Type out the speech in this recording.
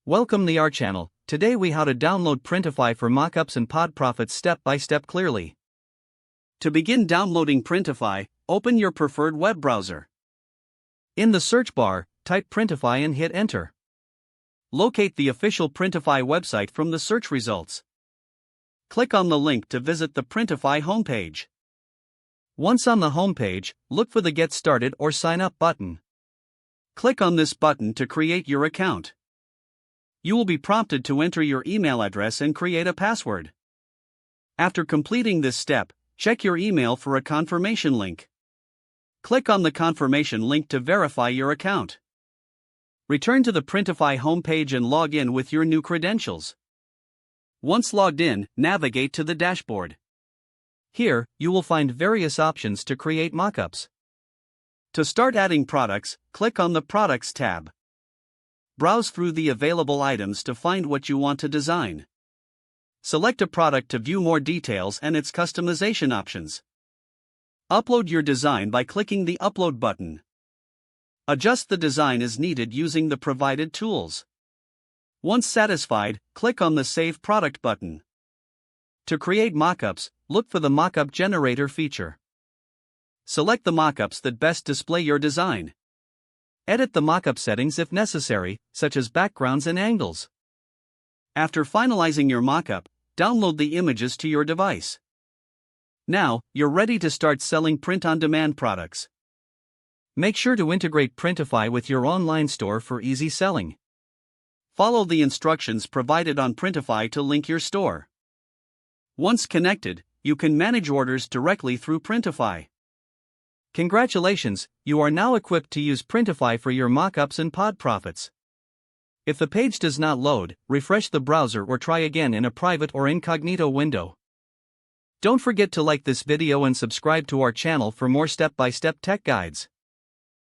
Welcome to our channel. Today we how to download Printify for Mockups and Pod Profits step by step clearly. To begin downloading Printify, open your preferred web browser. In the search bar, type Printify and hit enter. Locate the official Printify website from the search results. Click on the link to visit the Printify homepage. Once on the homepage, look for the Get Started or Sign Up button. Click on this button to create your account. You will be prompted to enter your email address and create a password. After completing this step, check your email for a confirmation link. Click on the confirmation link to verify your account. Return to the Printify homepage and log in with your new credentials. Once logged in, navigate to the dashboard. Here, you will find various options to create mockups. To start adding products, click on the Products tab. Browse through the available items to find what you want to design. Select a product to view more details and its customization options. Upload your design by clicking the Upload button. Adjust the design as needed using the provided tools. Once satisfied, click on the Save Product button. To create mockups, look for the Mockup Generator feature. Select the mockups that best display your design. Edit the mockup settings if necessary, such as backgrounds and angles. After finalizing your mockup, download the images to your device. Now, you're ready to start selling print-on-demand products. Make sure to integrate Printify with your online store for easy selling. Follow the instructions provided on Printify to link your store. Once connected, you can manage orders directly through Printify. Congratulations, you are now equipped to use Printify for your mockups and pod profits. If the page does not load, refresh the browser or try again in a private or incognito window. Don't forget to like this video and subscribe to our channel for more step-by-step tech guides.